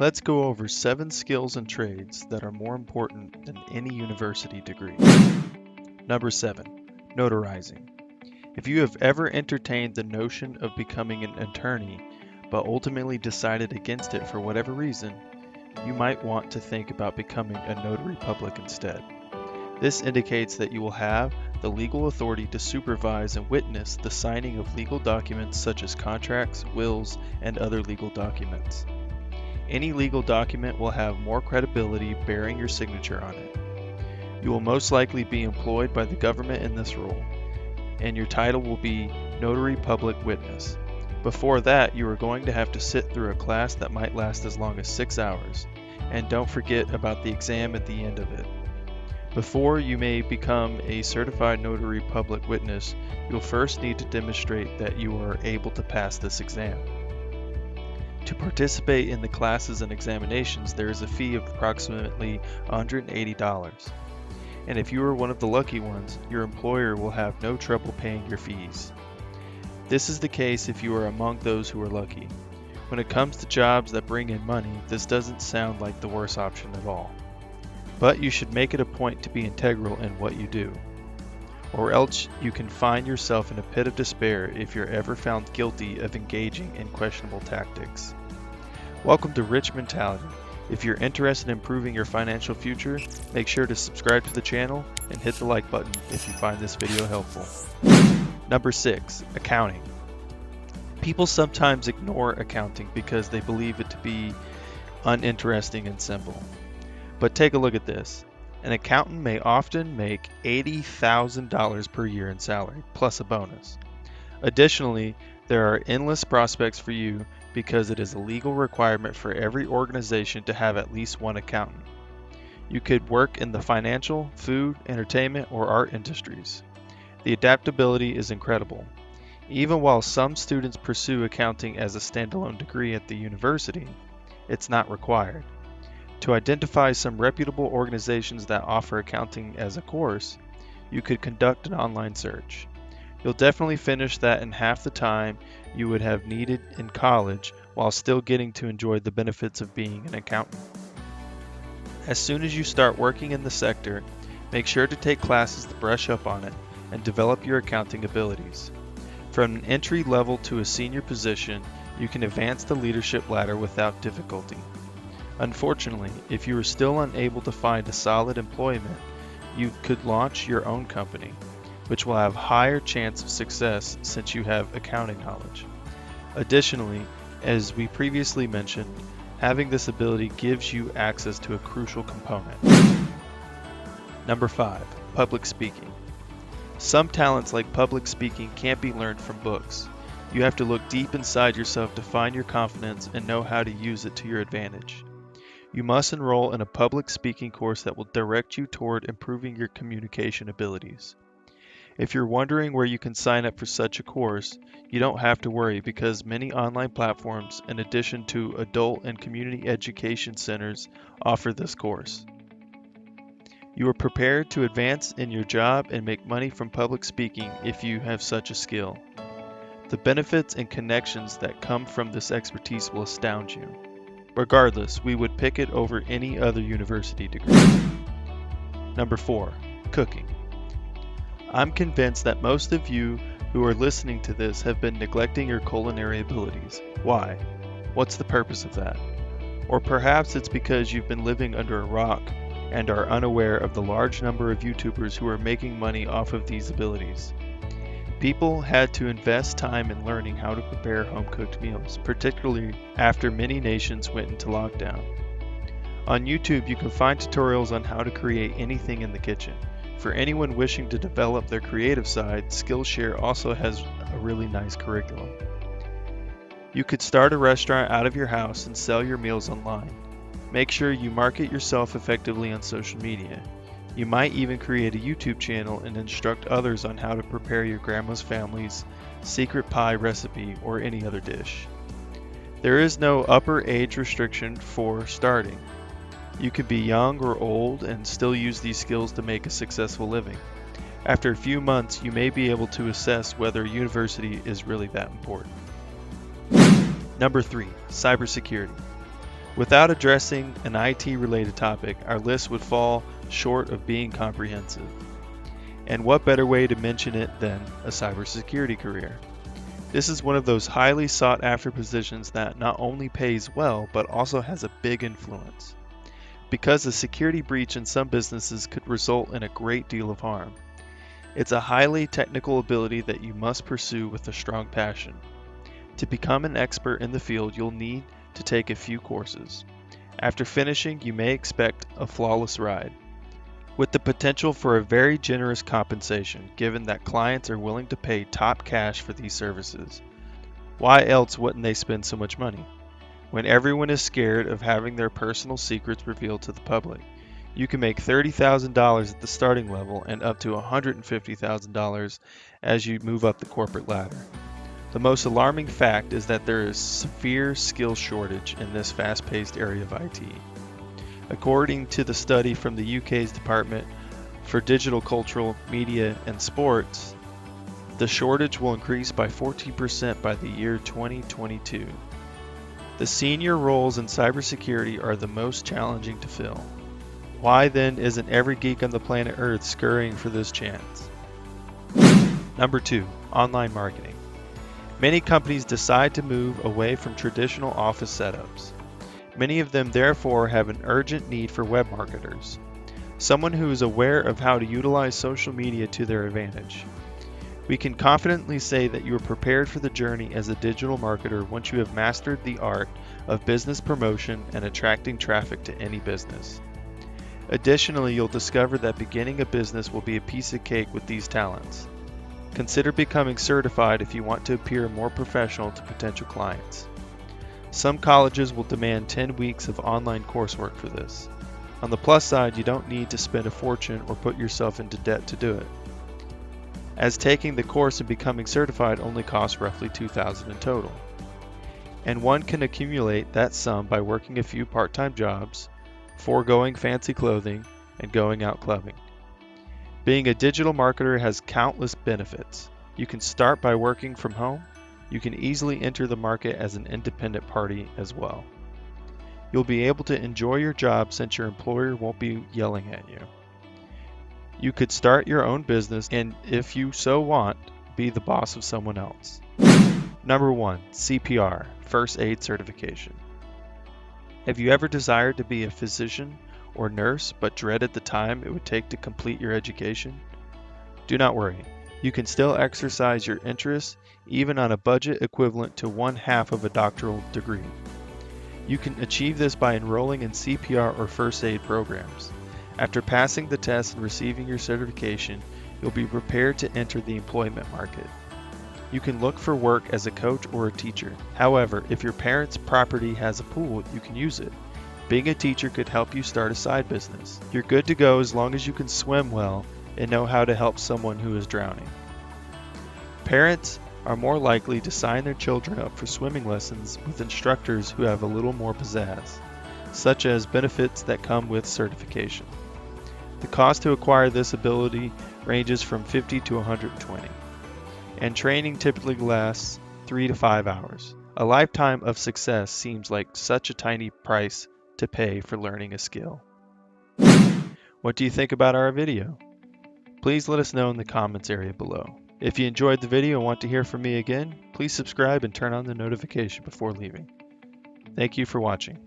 Let's go over 7 skills and trades that are more important than any university degree. Number 7. Notarizing. If you have ever entertained the notion of becoming an attorney, but ultimately decided against it for whatever reason, you might want to think about becoming a notary public instead. This indicates that you will have the legal authority to supervise and witness the signing of legal documents such as contracts, wills, and other legal documents. Any legal document will have more credibility bearing your signature on it. You will most likely be employed by the government in this role, and your title will be Notary Public Witness. Before that, you are going to have to sit through a class that might last as long as 6 hours, and don't forget about the exam at the end of it. Before you may become a certified notary public witness, you'll first need to demonstrate that you are able to pass this exam. To participate in the classes and examinations, there is a fee of approximately $180. And if you are one of the lucky ones, your employer will have no trouble paying your fees. This is the case if you are among those who are lucky. When it comes to jobs that bring in money, this doesn't sound like the worst option at all. But you should make it a point to be integral in what you do, or else you can find yourself in a pit of despair if you're ever found guilty of engaging in questionable tactics. Welcome to Rich Mentality. If you're interested in improving your financial future, make sure to subscribe to the channel and hit the like button if you find this video helpful. Number 6. Accounting. People sometimes ignore accounting because they believe it to be uninteresting and simple. But take a look at this. An accountant may often make $80,000 per year in salary, plus a bonus. Additionally, there are endless prospects for you because it is a legal requirement for every organization to have at least one accountant. You could work in the financial, food, entertainment, or art industries. The adaptability is incredible. Even while some students pursue accounting as a standalone degree at the university, it's not required. To identify some reputable organizations that offer accounting as a course, you could conduct an online search. You'll definitely finish that in half the time you would have needed in college while still getting to enjoy the benefits of being an accountant. As soon as you start working in the sector, make sure to take classes to brush up on it and develop your accounting abilities. From an entry level to a senior position, you can advance the leadership ladder without difficulty. Unfortunately, if you are still unable to find a solid employment, you could launch your own company, which will have higher chance of success since you have accounting knowledge. Additionally, as we previously mentioned, having this ability gives you access to a crucial component. Number 5. Public speaking. Some talents like public speaking can't be learned from books. You have to look deep inside yourself to find your confidence and know how to use it to your advantage. You must enroll in a public speaking course that will direct you toward improving your communication abilities. If you're wondering where you can sign up for such a course, you don't have to worry because many online platforms, in addition to adult and community education centers, offer this course. You are prepared to advance in your job and make money from public speaking if you have such a skill. The benefits and connections that come from this expertise will astound you. Regardless, we would pick it over any other university degree. Number 4. Cooking. I'm convinced that most of you who are listening to this have been neglecting your culinary abilities. Why? What's the purpose of that? Or perhaps it's because you've been living under a rock and are unaware of the large number of YouTubers who are making money off of these abilities. People had to invest time in learning how to prepare home-cooked meals, particularly after many nations went into lockdown. On YouTube, you can find tutorials on how to create anything in the kitchen. For anyone wishing to develop their creative side, Skillshare also has a really nice curriculum. You could start a restaurant out of your house and sell your meals online. Make sure you market yourself effectively on social media. You might even create a YouTube channel and instruct others on how to prepare your grandma's family's secret pie recipe or any other dish. There is no upper age restriction for starting. You could be young or old and still use these skills to make a successful living. After a few months, you may be able to assess whether university is really that important. Number 3. Cybersecurity. Without addressing an IT-related topic, our list would fall short of being comprehensive. And what better way to mention it than a cybersecurity career? This is one of those highly sought-after positions that not only pays well, but also has a big influence. Because a security breach in some businesses could result in a great deal of harm. It's a highly technical ability that you must pursue with a strong passion. To become an expert in the field, you'll need to take a few courses. After finishing, you may expect a flawless ride, with the potential for a very generous compensation, given that clients are willing to pay top cash for these services. Why else wouldn't they spend so much money? When everyone is scared of having their personal secrets revealed to the public, you can make $30,000 at the starting level and up to $150,000 as you move up the corporate ladder. The most alarming fact is that there is severe skill shortage in this fast-paced area of IT. According to the study from the UK's Department for Digital, Cultural, Media and Sports, the shortage will increase by 14% by the year 2022. The senior roles in cybersecurity are the most challenging to fill. Why then isn't every geek on the planet Earth scurrying for this chance? Number 2, online marketing. Many companies decide to move away from traditional office setups. Many of them therefore have an urgent need for web marketers, someone who is aware of how to utilize social media to their advantage. We can confidently say that you are prepared for the journey as a digital marketer once you have mastered the art of business promotion and attracting traffic to any business. Additionally, you'll discover that beginning a business will be a piece of cake with these talents. Consider becoming certified if you want to appear more professional to potential clients. Some colleges will demand 10 weeks of online coursework for this. On the plus side, you don't need to spend a fortune or put yourself into debt to do it, as taking the course and becoming certified only costs roughly $2,000 in total. And one can accumulate that sum by working a few part-time jobs, foregoing fancy clothing, and going out clubbing. Being a digital marketer has countless benefits. You can start by working from home. You can easily enter the market as an independent party as well. You'll be able to enjoy your job since your employer won't be yelling at you. You could start your own business and, if you so want, be the boss of someone else. Number 1, CPR, First Aid Certification. Have you ever desired to be a physician or nurse but dreaded the time it would take to complete your education? Do not worry. You can still exercise your interests even on a budget equivalent to 1/2 of a doctoral degree. You can achieve this by enrolling in CPR or first aid programs. After passing the test and receiving your certification, you'll be prepared to enter the employment market. You can look for work as a coach or a teacher. However, if your parents' property has a pool, you can use it. Being a teacher could help you start a side business. You're good to go as long as you can swim well and know how to help someone who is drowning. Parents are more likely to sign their children up for swimming lessons with instructors who have a little more pizzazz, such as benefits that come with certification. The cost to acquire this ability ranges from $50 to $120, and training typically lasts 3 to 5 hours. A lifetime of success seems like such a tiny price to pay for learning a skill. What do you think about our video? Please let us know in the comments area below. If you enjoyed the video and want to hear from me again, please subscribe and turn on the notification before leaving. Thank you for watching.